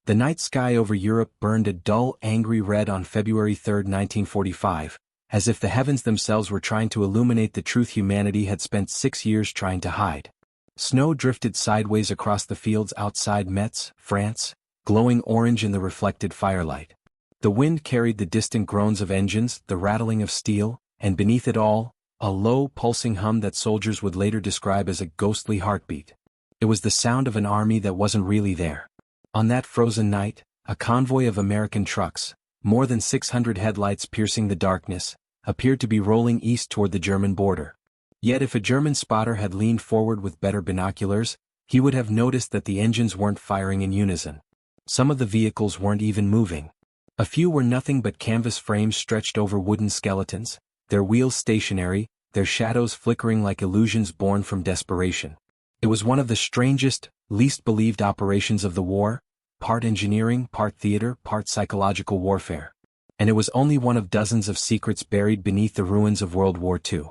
The night sky over Europe burned a dull, angry red on February 3, 1945, as if the heavens themselves were trying to illuminate the truth humanity had spent 6 years trying to hide. Snow drifted sideways across the fields outside Metz, France, glowing orange in the reflected firelight. The wind carried the distant groans of engines, the rattling of steel, and beneath it all, a low, pulsing hum that soldiers would later describe as a ghostly heartbeat. It was the sound of an army that wasn't really there. On that frozen night, a convoy of American trucks, more than 600 headlights piercing the darkness, appeared to be rolling east toward the German border. Yet if a German spotter had leaned forward with better binoculars, he would have noticed that the engines weren't firing in unison. Some of the vehicles weren't even moving. A few were nothing but canvas frames stretched over wooden skeletons, their wheels stationary, their shadows flickering like illusions born from desperation. It was one of the strangest, least believed operations of the war, part engineering, part theater, part psychological warfare. And it was only one of dozens of secrets buried beneath the ruins of World War II.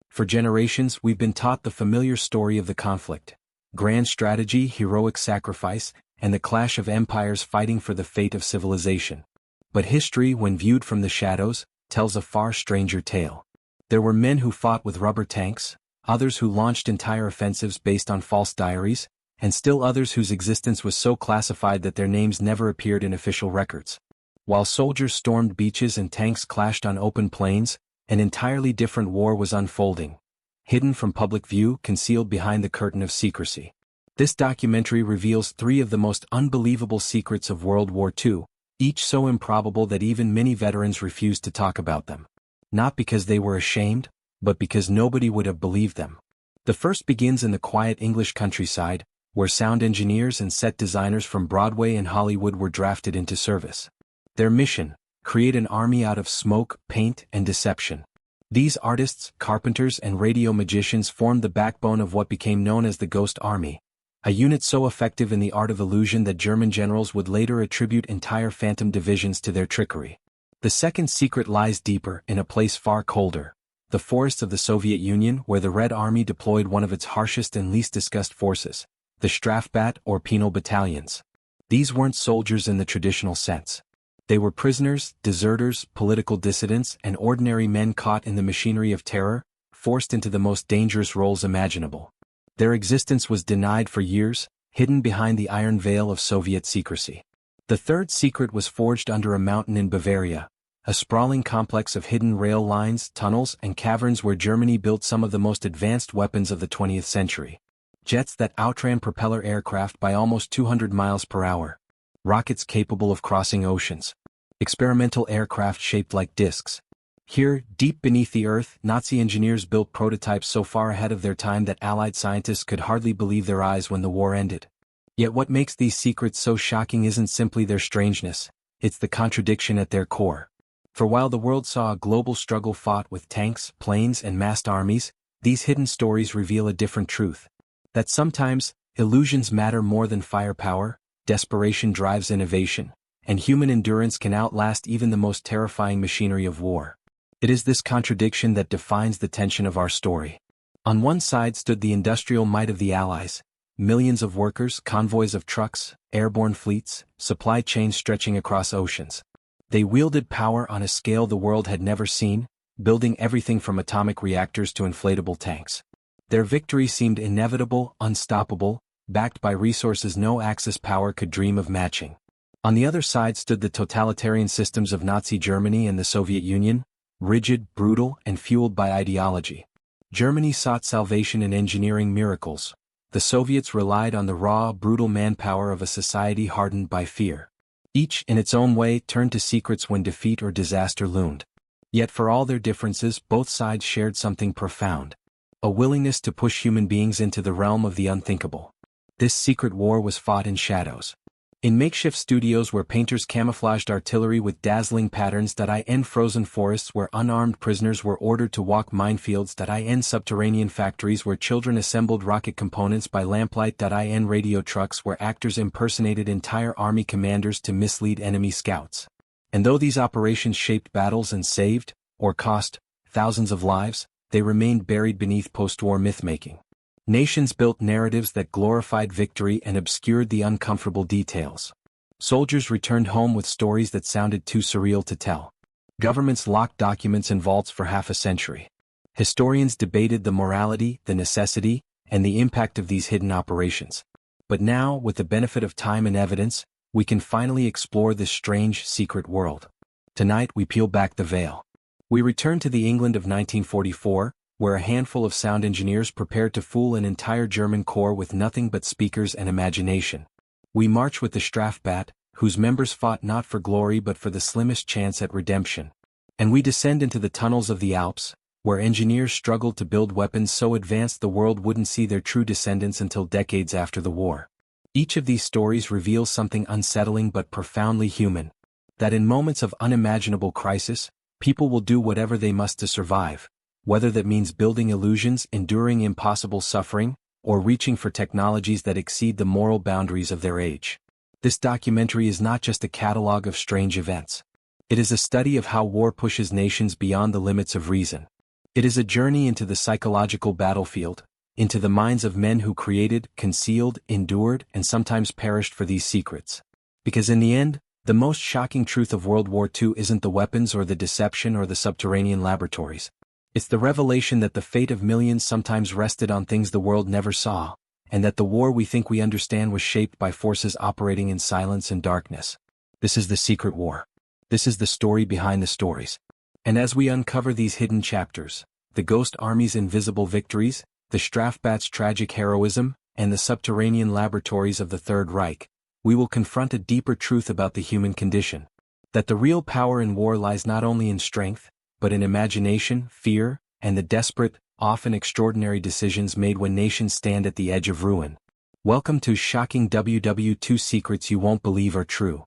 For generations, we've been taught the familiar story of the conflict: grand strategy, heroic sacrifice, and the clash of empires fighting for the fate of civilization. But history, when viewed from the shadows, tells a far stranger tale. There were men who fought with rubber tanks, others who launched entire offensives based on false diaries, and still others whose existence was so classified that their names never appeared in official records. While soldiers stormed beaches and tanks clashed on open plains, an entirely different war was unfolding, hidden from public view, concealed behind the curtain of secrecy. This documentary reveals 3 of the most unbelievable secrets of World War II, each so improbable that even many veterans refused to talk about them. Not because they were ashamed, but because nobody would have believed them. The first begins in the quiet English countryside, where sound engineers and set designers from Broadway and Hollywood were drafted into service. Their mission: create an army out of smoke, paint, and deception. These artists, carpenters, and radio magicians formed the backbone of what became known as the Ghost Army, a unit so effective in the art of illusion that German generals would later attribute entire phantom divisions to their trickery. The second secret lies deeper, in a place far colder: the forests of the Soviet Union, where the Red Army deployed one of its harshest and least discussed forces, the Strafbat or penal battalions. These weren't soldiers in the traditional sense. They were prisoners, deserters, political dissidents, and ordinary men caught in the machinery of terror, forced into the most dangerous roles imaginable. Their existence was denied for years, hidden behind the iron veil of Soviet secrecy. The third secret was forged under a mountain in Bavaria, a sprawling complex of hidden rail lines, tunnels, and caverns where Germany built some of the most advanced weapons of the 20th century. Jets that outran propeller aircraft by almost 200 miles per hour. Rockets capable of crossing oceans. Experimental aircraft shaped like discs. Here, deep beneath the earth, Nazi engineers built prototypes so far ahead of their time that Allied scientists could hardly believe their eyes when the war ended. Yet what makes these secrets so shocking isn't simply their strangeness, it's the contradiction at their core. For while the world saw a global struggle fought with tanks, planes, and massed armies, these hidden stories reveal a different truth. That sometimes, illusions matter more than firepower, desperation drives innovation, and human endurance can outlast even the most terrifying machinery of war. It is this contradiction that defines the tension of our story. On one side stood the industrial might of the Allies, millions of workers, convoys of trucks, airborne fleets, supply chains stretching across oceans. They wielded power on a scale the world had never seen, building everything from atomic reactors to inflatable tanks. Their victory seemed inevitable, unstoppable, backed by resources no Axis power could dream of matching. On the other side stood the totalitarian systems of Nazi Germany and the Soviet Union, rigid, brutal, and fueled by ideology. Germany sought salvation in engineering miracles. The Soviets relied on the raw, brutal manpower of a society hardened by fear. Each, in its own way, turned to secrets when defeat or disaster loomed. Yet for all their differences, both sides shared something profound: a willingness to push human beings into the realm of the unthinkable. This secret war was fought in shadows. In makeshift studios where painters camouflaged artillery with dazzling patterns, frozen forests where unarmed prisoners were ordered to walk minefields, subterranean factories where children assembled rocket components by lamplight, radio trucks where actors impersonated entire army commanders to mislead enemy scouts. And though these operations shaped battles and saved, or cost, thousands of lives, they remained buried beneath post-war myth-making. Nations built narratives that glorified victory and obscured the uncomfortable details. Soldiers returned home with stories that sounded too surreal to tell. Governments locked documents in vaults for half a century. Historians debated the morality, the necessity, and the impact of these hidden operations. But now, with the benefit of time and evidence, we can finally explore this strange, secret world. Tonight we peel back the veil. We return to the England of 1944, where a handful of sound engineers prepared to fool an entire German corps with nothing but speakers and imagination. We march with the Strafbat, whose members fought not for glory but for the slimmest chance at redemption. And we descend into the tunnels of the Alps, where engineers struggled to build weapons so advanced the world wouldn't see their true descendants until decades after the war. Each of these stories reveals something unsettling but profoundly human. That in moments of unimaginable crisis, people will do whatever they must to survive, whether that means building illusions, enduring impossible suffering, or reaching for technologies that exceed the moral boundaries of their age. This documentary is not just a catalog of strange events. It is a study of how war pushes nations beyond the limits of reason. It is a journey into the psychological battlefield, into the minds of men who created, concealed, endured, and sometimes perished for these secrets. Because in the end, the most shocking truth of World War II isn't the weapons or the deception or the subterranean laboratories. It's the revelation that the fate of millions sometimes rested on things the world never saw, and that the war we think we understand was shaped by forces operating in silence and darkness. This is the secret war. This is the story behind the stories. And as we uncover these hidden chapters, the Ghost Army's invisible victories, the Strafbat's tragic heroism, and the subterranean laboratories of the Third Reich, we will confront a deeper truth about the human condition. That the real power in war lies not only in strength, but in imagination, fear, and the desperate, often extraordinary decisions made when nations stand at the edge of ruin. Welcome to Shocking WW2 Secrets You Won't Believe Are True.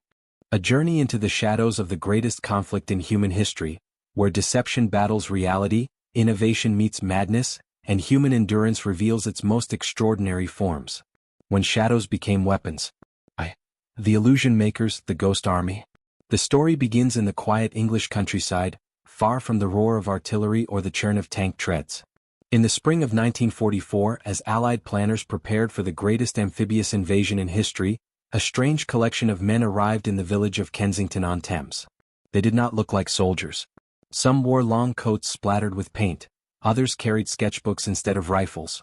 A journey into the shadows of the greatest conflict in human history, where deception battles reality, innovation meets madness, and human endurance reveals its most extraordinary forms. When shadows became weapons. The illusion makers, the Ghost Army. The story begins in the quiet English countryside, far from the roar of artillery or the churn of tank treads. In the spring of 1944, as Allied planners prepared for the greatest amphibious invasion in history, a strange collection of men arrived in the village of Kensington-on-Thames. They did not look like soldiers. Some wore long coats splattered with paint, others carried sketchbooks instead of rifles.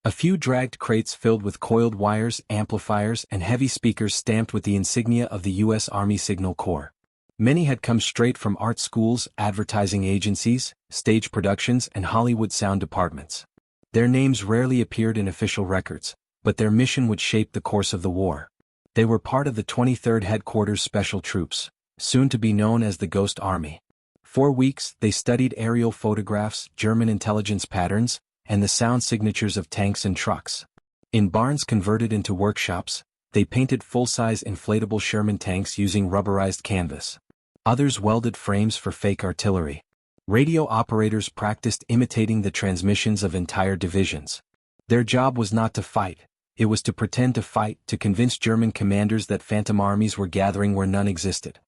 A few dragged crates filled with coiled wires, amplifiers, and heavy speakers stamped with the insignia of the U.S. Army Signal Corps. Many had come straight from art schools, advertising agencies, stage productions, and Hollywood sound departments. Their names rarely appeared in official records, but their mission would shape the course of the war. They were part of the 23rd Headquarters Special Troops, soon to be known as the Ghost Army. For weeks, they studied aerial photographs, German intelligence patterns, and the sound signatures of tanks and trucks. In barns converted into workshops, they painted full-size inflatable Sherman tanks using rubberized canvas. Others welded frames for fake artillery. Radio operators practiced imitating the transmissions of entire divisions. Their job was not to fight, it was to pretend to fight, to convince German commanders that phantom armies were gathering where none existed.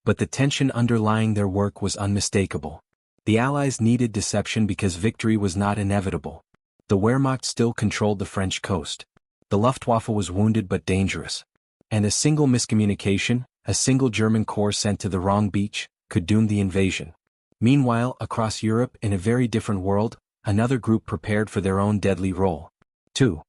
But the tension underlying their work was unmistakable. The Allies needed deception because victory was not inevitable. The Wehrmacht still controlled the French coast. The Luftwaffe was wounded but dangerous. And a single miscommunication, a single German corps sent to the wrong beach, could doom the invasion. Meanwhile, across Europe, in a very different world, another group prepared for their own deadly role. 2.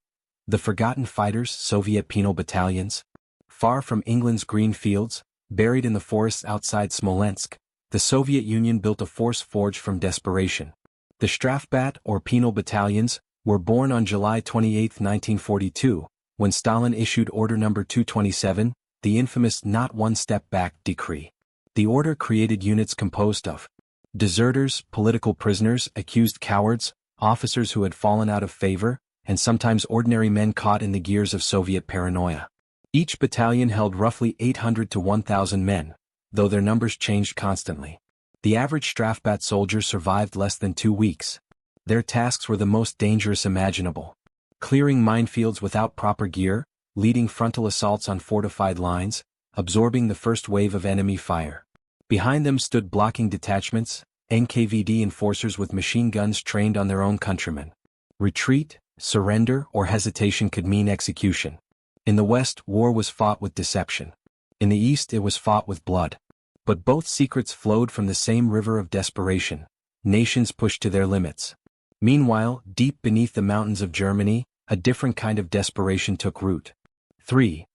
The Forgotten Fighters, Soviet penal battalions. Far from England's green fields, buried in the forests outside Smolensk, the Soviet Union built a force forged from desperation. The Strafbat, or penal battalions, were born on July 28, 1942, when Stalin issued Order No. 227, the infamous Not One Step Back decree. The order created units composed of deserters, political prisoners, accused cowards, officers who had fallen out of favor, and sometimes ordinary men caught in the gears of Soviet paranoia. Each battalion held roughly 800 to 1,000 men, though their numbers changed constantly. The average Strafbat soldier survived less than 2 weeks. Their tasks were the most dangerous imaginable. Clearing minefields without proper gear, leading frontal assaults on fortified lines, absorbing the first wave of enemy fire. Behind them stood blocking detachments, NKVD enforcers with machine guns trained on their own countrymen. Retreat, surrender, or hesitation could mean execution. In the West, war was fought with deception. In the east it was fought with blood. But both secrets flowed from the same river of desperation. Nations pushed to their limits. Meanwhile, deep beneath the mountains of Germany, a different kind of desperation took root. 3.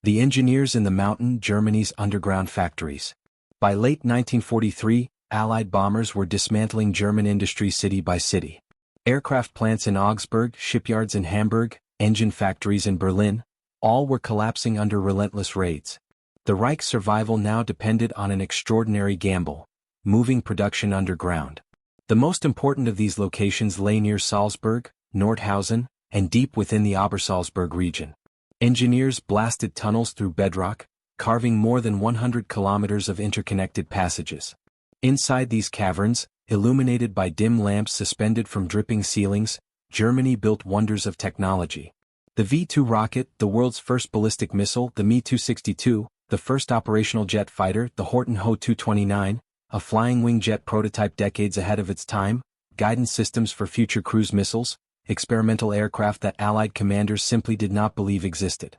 The engineers in the mountain Germany's underground factories. By late 1943, Allied bombers were dismantling German industry city by city. Aircraft plants in Augsburg, shipyards in Hamburg, engine factories in Berlin, all were collapsing under relentless raids. The Reich's survival now depended on an extraordinary gamble: moving production underground. The most important of these locations lay near Salzburg, Nordhausen, and deep within the Obersalzberg region. Engineers blasted tunnels through bedrock, carving more than 100 kilometers of interconnected passages. Inside these caverns, illuminated by dim lamps suspended from dripping ceilings, Germany built wonders of technology. The V-2 rocket, the world's first ballistic missile, the Me-262, the first operational jet fighter, the Horten Ho 229, a flying wing jet prototype decades ahead of its time, guidance systems for future cruise missiles, experimental aircraft that Allied commanders simply did not believe existed.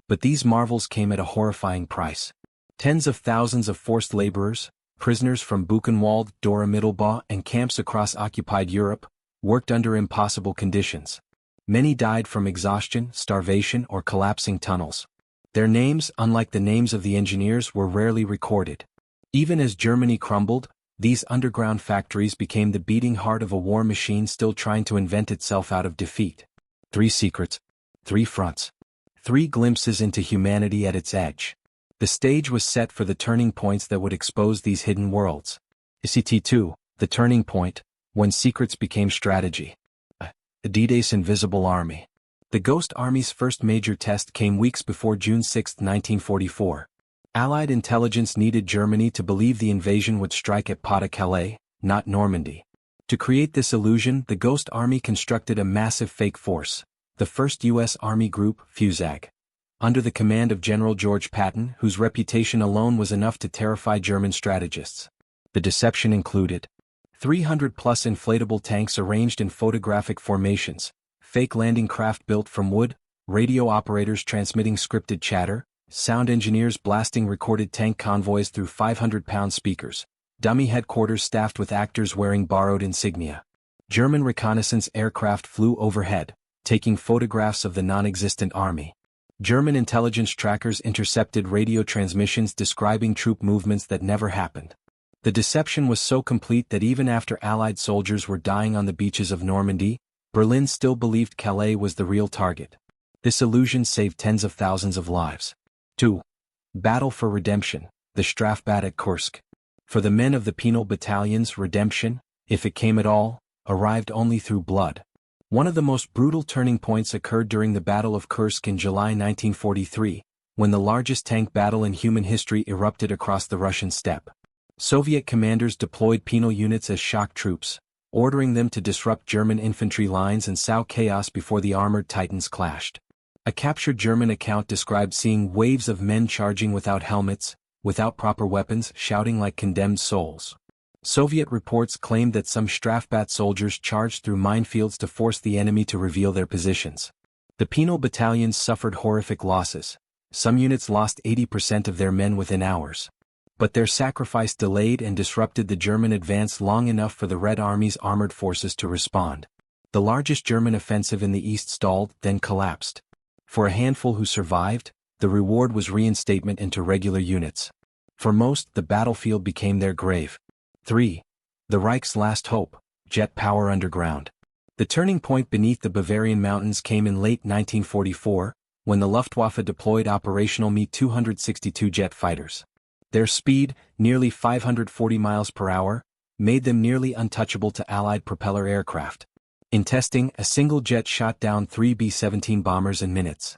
But these marvels came at a horrifying price. Tens of thousands of forced laborers, prisoners from Buchenwald, Dora Mittelbau, and camps across occupied Europe, worked under impossible conditions. Many died from exhaustion, starvation, or collapsing tunnels. Their names, unlike the names of the engineers, were rarely recorded. Even as Germany crumbled, these underground factories became the beating heart of a war machine still trying to invent itself out of defeat. 3 secrets, 3 fronts, 3 glimpses into humanity at its edge. The stage was set for the turning points that would expose these hidden worlds. ICT-2, the turning point, when secrets became strategy. D-Day's Invisible Army. The Ghost Army's first major test came weeks before June 6, 1944. Allied intelligence needed Germany to believe the invasion would strike at Pas-de-Calais, not Normandy. To create this illusion, the Ghost Army constructed a massive fake force, the 1st U.S. Army Group, FUSAG, under the command of General George Patton, whose reputation alone was enough to terrify German strategists. The deception included 300-plus inflatable tanks arranged in photographic formations, fake landing craft built from wood, radio operators transmitting scripted chatter, sound engineers blasting recorded tank convoys through 500-pound speakers, dummy headquarters staffed with actors wearing borrowed insignia. German reconnaissance aircraft flew overhead, taking photographs of the non-existent army. German intelligence trackers intercepted radio transmissions describing troop movements that never happened. The deception was so complete that even after Allied soldiers were dying on the beaches of Normandy, Berlin still believed Calais was the real target. This illusion saved tens of thousands of lives. 2. Battle for redemption, the Strafbat at Kursk. For the men of the penal battalions, redemption, if it came at all, arrived only through blood. One of the most brutal turning points occurred during the Battle of Kursk in July 1943, when the largest tank battle in human history erupted across the Russian steppe. Soviet commanders deployed penal units as shock troops, ordering them to disrupt German infantry lines and sow chaos before the armored titans clashed. A captured German account described seeing waves of men charging without helmets, without proper weapons, shouting like condemned souls. Soviet reports claimed that some Strafbat soldiers charged through minefields to force the enemy to reveal their positions. The penal battalions suffered horrific losses. Some units lost 80% of their men within hours. But their sacrifice delayed and disrupted the German advance long enough for the Red Army's armored forces to respond. The largest German offensive in the east stalled, then collapsed. For a handful who survived, the reward was reinstatement into regular units. For most, the battlefield became their grave. 3. The Reich's last hope, jet power underground. The turning point beneath the Bavarian mountains came in late 1944, when the Luftwaffe deployed operational Me-262 jet fighters. Their speed, nearly 540 miles per hour, made them nearly untouchable to Allied propeller aircraft. In testing, a single jet shot down 3 B-17 bombers in minutes.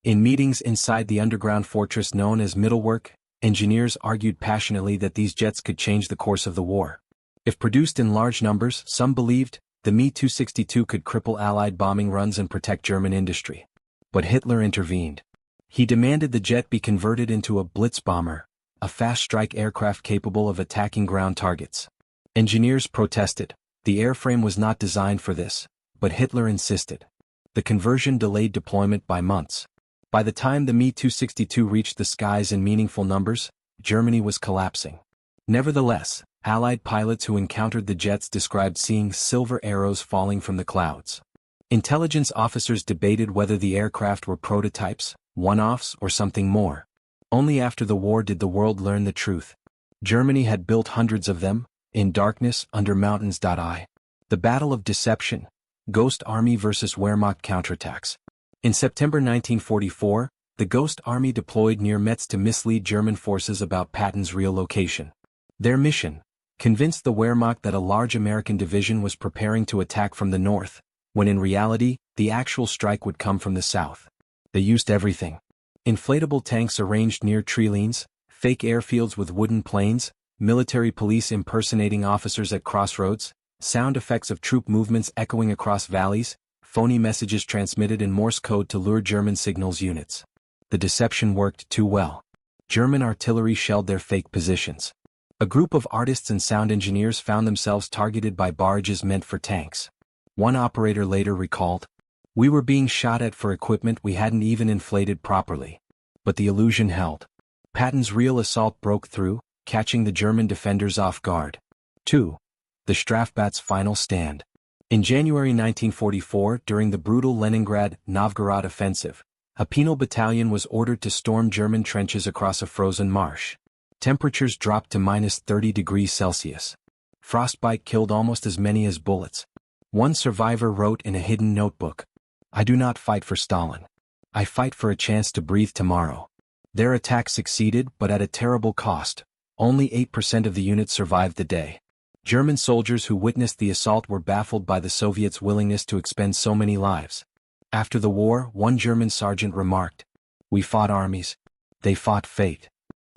In meetings inside the underground fortress known as Mittelwerk, engineers argued passionately that these jets could change the course of the war. If produced in large numbers, some believed, the Me-262 could cripple Allied bombing runs and protect German industry. But Hitler intervened. He demanded the jet be converted into a Blitz bomber, a fast-strike aircraft capable of attacking ground targets. Engineers protested. The airframe was not designed for this, but Hitler insisted. The conversion delayed deployment by months. By the time the Me-262 reached the skies in meaningful numbers, Germany was collapsing. Nevertheless, Allied pilots who encountered the jets described seeing silver arrows falling from the clouds. Intelligence officers debated whether the aircraft were prototypes, one-offs, or something more. Only after the war did the world learn the truth. Germany had built hundreds of them, in darkness under mountains. The Battle of Deception, Ghost Army versus Wehrmacht counterattacks. In September 1944, the Ghost Army deployed near Metz to mislead German forces about Patton's real location. Their mission: convinced the Wehrmacht that a large American division was preparing to attack from the north, when in reality, the actual strike would come from the south. They used everything. Inflatable tanks arranged near tree lanes, fake airfields with wooden planes, military police impersonating officers at crossroads, sound effects of troop movements echoing across valleys, phony messages transmitted in Morse code to lure German signals units. The deception worked too well. German artillery shelled their fake positions. A group of artists and sound engineers found themselves targeted by barrages meant for tanks. One operator later recalled, "We were being shot at for equipment we hadn't even inflated properly." But the illusion held. Patton's real assault broke through, catching the German defenders off guard. 2. The Strafbat's final stand. In January 1944, during the brutal Leningrad-Novgorod offensive, a penal battalion was ordered to storm German trenches across a frozen marsh. Temperatures dropped to -30 degrees Celsius. Frostbite killed almost as many as bullets. One survivor wrote in a hidden notebook, "I do not fight for Stalin. I fight for a chance to breathe tomorrow." Their attack succeeded, but at a terrible cost. Only 8% of the units survived the day. German soldiers who witnessed the assault were baffled by the Soviets' willingness to expend so many lives. After the war, one German sergeant remarked, "We fought armies. They fought fate."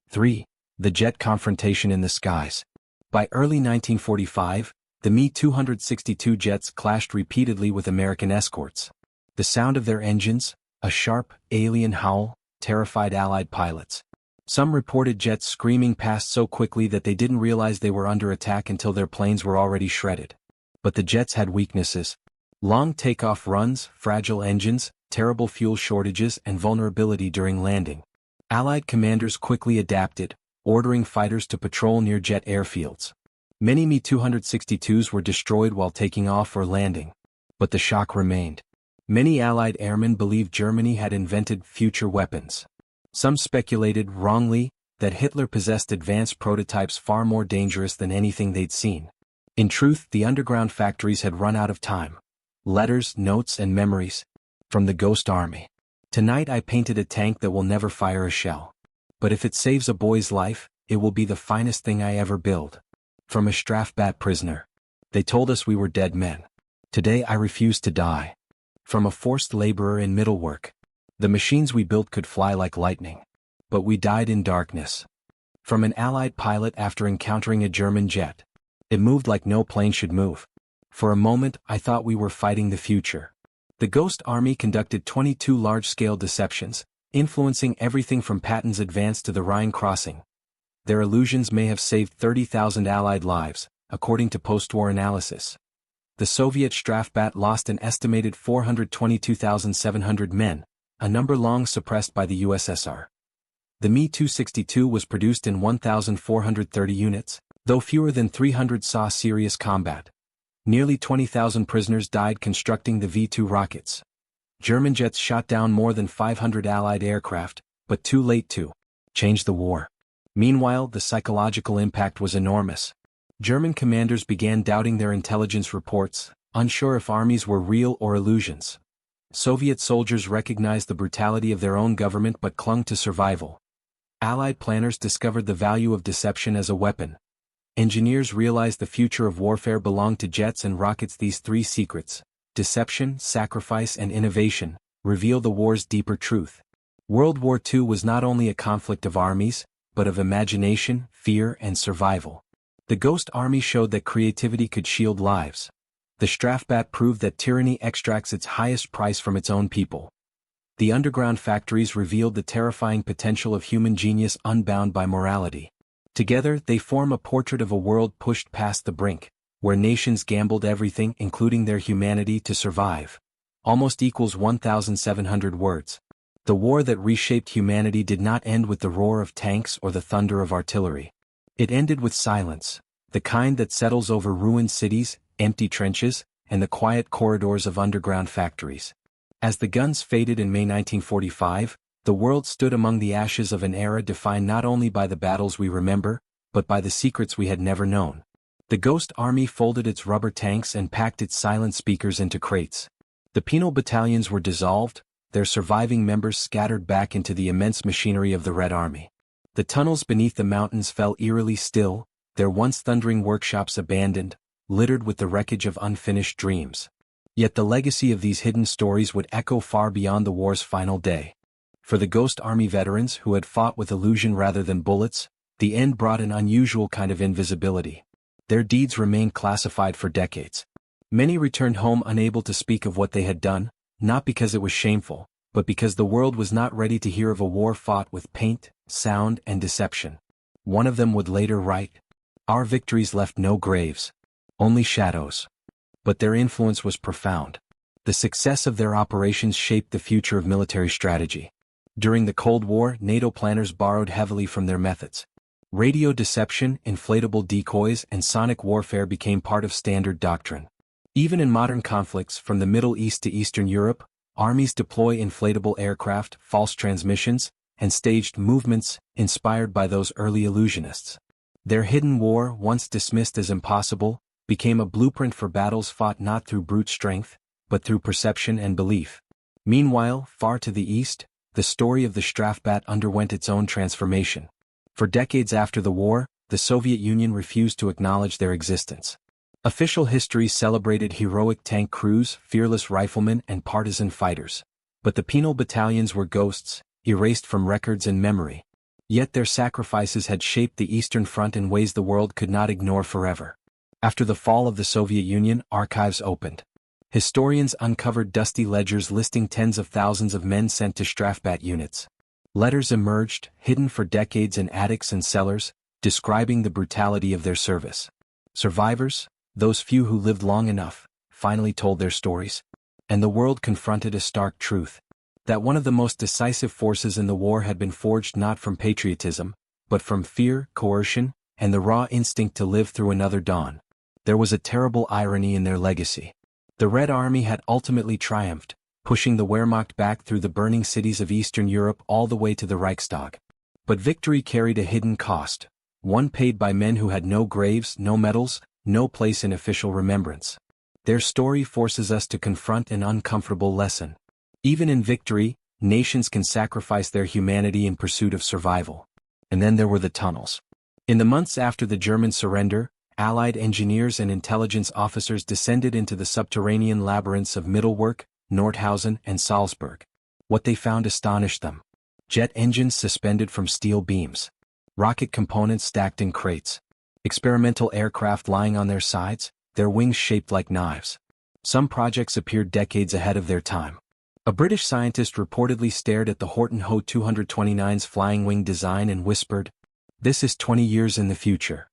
3. The jet confrontation in the skies. By early 1945, the Me-262 jets clashed repeatedly with American escorts. The sound of their engines, a sharp, alien howl, terrified Allied pilots. Some reported jets screaming past so quickly that they didn't realize they were under attack until their planes were already shredded. But the jets had weaknesses. Long takeoff runs, fragile engines, terrible fuel shortages, and vulnerability during landing. Allied commanders quickly adapted, ordering fighters to patrol near jet airfields. Many Me-262s were destroyed while taking off or landing. But the shock remained. Many Allied airmen believed Germany had invented future weapons. Some speculated, wrongly, that Hitler possessed advanced prototypes far more dangerous than anything they'd seen. In truth, the underground factories had run out of time. Letters, notes, and memories. From the Ghost Army. "Tonight I painted a tank that will never fire a shell. But if it saves a boy's life, it will be the finest thing I ever build." From a Strafbat prisoner. "They told us we were dead men. Today I refuse to die." From a forced laborer in middle work. "The machines we built could fly like lightning. But we died in darkness." From an Allied pilot after encountering a German jet. "It moved like no plane should move. For a moment I thought we were fighting the future." The Ghost Army conducted 22 large-scale deceptions, influencing everything from Patton's advance to the Rhine crossing. Their illusions may have saved 30,000 Allied lives, according to post-war analysis. The Soviet Strafbat lost an estimated 422,700 men, a number long suppressed by the USSR. The Me-262 was produced in 1,430 units, though fewer than 300 saw serious combat. Nearly 20,000 prisoners died constructing the V-2 rockets. German jets shot down more than 500 Allied aircraft, but too late to change the war. Meanwhile, the psychological impact was enormous. German commanders began doubting their intelligence reports, unsure if armies were real or illusions. Soviet soldiers recognized the brutality of their own government but clung to survival. Allied planners discovered the value of deception as a weapon. Engineers realized the future of warfare belonged to jets and rockets. These three secrets: deception, sacrifice, and innovation, reveal the war's deeper truth. World War II was not only a conflict of armies, but of imagination, fear, and survival. The Ghost Army showed that creativity could shield lives. The Strafbat proved that tyranny extracts its highest price from its own people. The underground factories revealed the terrifying potential of human genius unbound by morality. Together, they form a portrait of a world pushed past the brink, where nations gambled everything, including their humanity, to survive. Almost equals 1,700 words. The war that reshaped humanity did not end with the roar of tanks or the thunder of artillery. It ended with silence, the kind that settles over ruined cities, empty trenches, and the quiet corridors of underground factories. As the guns faded in May 1945, the world stood among the ashes of an era defined not only by the battles we remember, but by the secrets we had never known. The Ghost Army folded its rubber tanks and packed its silent speakers into crates. The penal battalions were dissolved, their surviving members scattered back into the immense machinery of the Red Army. The tunnels beneath the mountains fell eerily still, their once thundering workshops abandoned, littered with the wreckage of unfinished dreams. Yet the legacy of these hidden stories would echo far beyond the war's final day. For the Ghost Army veterans who had fought with illusion rather than bullets, the end brought an unusual kind of invisibility. Their deeds remained classified for decades. Many returned home unable to speak of what they had done, not because it was shameful, but because the world was not ready to hear of a war fought with paint, sound, and deception. One of them would later write, "Our victories left no graves, only shadows." But their influence was profound. The success of their operations shaped the future of military strategy. During the Cold War, NATO planners borrowed heavily from their methods. Radio deception, inflatable decoys, and sonic warfare became part of standard doctrine. Even in modern conflicts from the Middle East to Eastern Europe, armies deploy inflatable aircraft, false transmissions, and staged movements inspired by those early illusionists. Their hidden war, once dismissed as impossible, became a blueprint for battles fought not through brute strength, but through perception and belief. Meanwhile, far to the east, the story of the Strafbat underwent its own transformation. For decades after the war, the Soviet Union refused to acknowledge their existence. Official history celebrated heroic tank crews, fearless riflemen, and partisan fighters. But the penal battalions were ghosts, erased from records and memory. Yet their sacrifices had shaped the Eastern Front in ways the world could not ignore forever. After the fall of the Soviet Union, archives opened. Historians uncovered dusty ledgers listing tens of thousands of men sent to Strafbat units. Letters emerged, hidden for decades in attics and cellars, describing the brutality of their service. Survivors, those few who lived long enough, finally told their stories. And the world confronted a stark truth. That one of the most decisive forces in the war had been forged not from patriotism, but from fear, coercion, and the raw instinct to live through another dawn. There was a terrible irony in their legacy. The Red Army had ultimately triumphed, pushing the Wehrmacht back through the burning cities of Eastern Europe all the way to the Reichstag. But victory carried a hidden cost, one paid by men who had no graves, no medals, no place in official remembrance. Their story forces us to confront an uncomfortable lesson. Even in victory, nations can sacrifice their humanity in pursuit of survival. And then there were the tunnels. In the months after the German surrender, Allied engineers and intelligence officers descended into the subterranean labyrinths of Mittelwerk, Nordhausen, and Salzburg. What they found astonished them. Jet engines suspended from steel beams. Rocket components stacked in crates. Experimental aircraft lying on their sides, their wings shaped like knives. Some projects appeared decades ahead of their time. A British scientist reportedly stared at the Horton Ho 229's flying wing design and whispered, "This is 20 years in the future."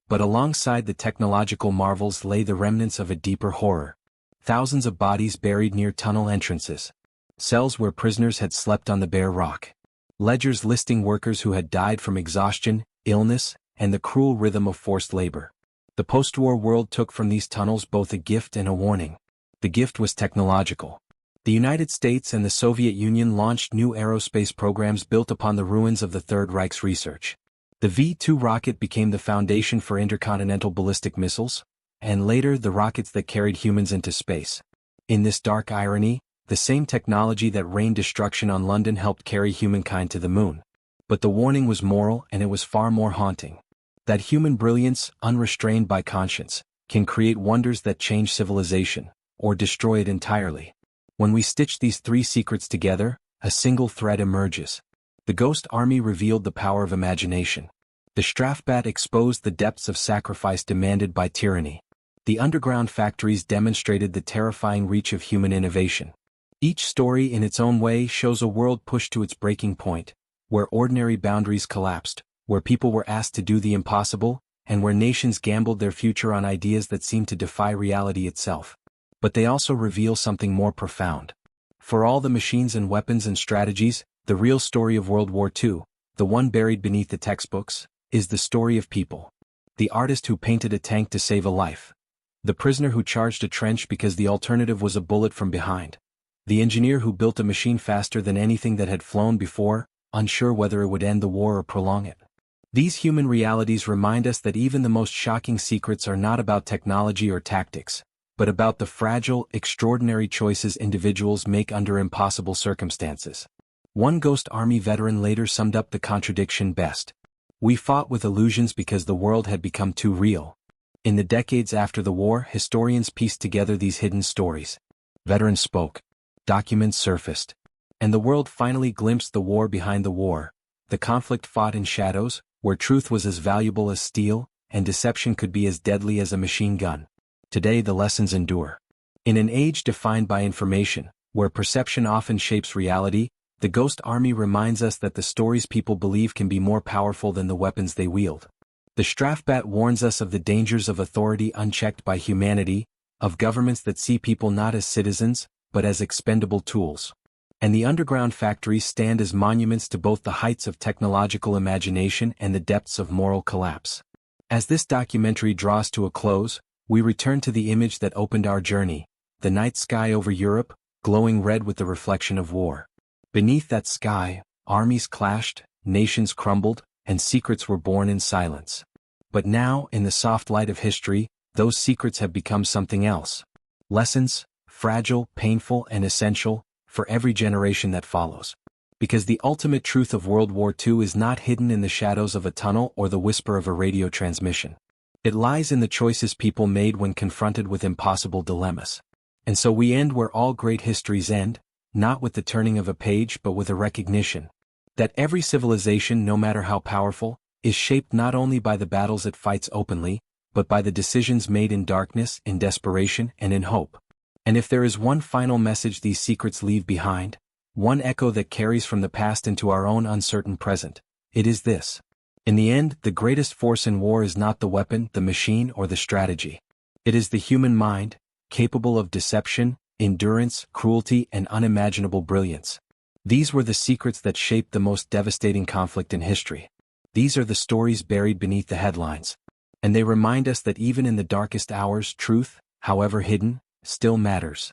But alongside the technological marvels lay the remnants of a deeper horror. Thousands of bodies buried near tunnel entrances. Cells where prisoners had slept on the bare rock. Ledgers listing workers who had died from exhaustion, illness, and the cruel rhythm of forced labor. The post-war world took from these tunnels both a gift and a warning. The gift was technological. The United States and the Soviet Union launched new aerospace programs built upon the ruins of the Third Reich's research. The V-2 rocket became the foundation for intercontinental ballistic missiles, and later the rockets that carried humans into space. In this dark irony, the same technology that rained destruction on London helped carry humankind to the moon. But the warning was moral, and it was far more haunting. That human brilliance, unrestrained by conscience, can create wonders that change civilization, or destroy it entirely. When we stitch these three secrets together, a single thread emerges. The Ghost Army revealed the power of imagination. The Strafbat exposed the depths of sacrifice demanded by tyranny. The underground factories demonstrated the terrifying reach of human innovation. Each story in its own way shows a world pushed to its breaking point, where ordinary boundaries collapsed, where people were asked to do the impossible, and where nations gambled their future on ideas that seemed to defy reality itself. But they also reveal something more profound. For all the machines and weapons and strategies, the real story of World War II, the one buried beneath the textbooks, is the story of people. The artist who painted a tank to save a life. The prisoner who charged a trench because the alternative was a bullet from behind. The engineer who built a machine faster than anything that had flown before, unsure whether it would end the war or prolong it. These human realities remind us that even the most shocking secrets are not about technology or tactics, but about the fragile, extraordinary choices individuals make under impossible circumstances. One Ghost Army veteran later summed up the contradiction best. "We fought with illusions because the world had become too real." In the decades after the war, historians pieced together these hidden stories. Veterans spoke. Documents surfaced. And the world finally glimpsed the war behind the war, the conflict fought in shadows, where truth was as valuable as steel, and deception could be as deadly as a machine gun. Today the lessons endure. In an age defined by information, where perception often shapes reality, the Ghost Army reminds us that the stories people believe can be more powerful than the weapons they wield. The Strafbat warns us of the dangers of authority unchecked by humanity, of governments that see people not as citizens, but as expendable tools. And the underground factories stand as monuments to both the heights of technological imagination and the depths of moral collapse. As this documentary draws to a close, we return to the image that opened our journey, the night sky over Europe, glowing red with the reflection of war. Beneath that sky, armies clashed, nations crumbled, and secrets were born in silence. But now, in the soft light of history, those secrets have become something else. Lessons, fragile, painful, and essential, for every generation that follows. Because the ultimate truth of World War II is not hidden in the shadows of a tunnel or the whisper of a radio transmission. It lies in the choices people made when confronted with impossible dilemmas. And so we end where all great histories end, not with the turning of a page but with a recognition that every civilization, no matter how powerful, is shaped not only by the battles it fights openly, but by the decisions made in darkness, in desperation, and in hope. And if there is one final message these secrets leave behind, one echo that carries from the past into our own uncertain present, it is this. In the end, the greatest force in war is not the weapon, the machine, or the strategy. It is the human mind, capable of deception, endurance, cruelty, and unimaginable brilliance. These were the secrets that shaped the most devastating conflict in history. These are the stories buried beneath the headlines. And they remind us that even in the darkest hours, truth, however hidden, still matters.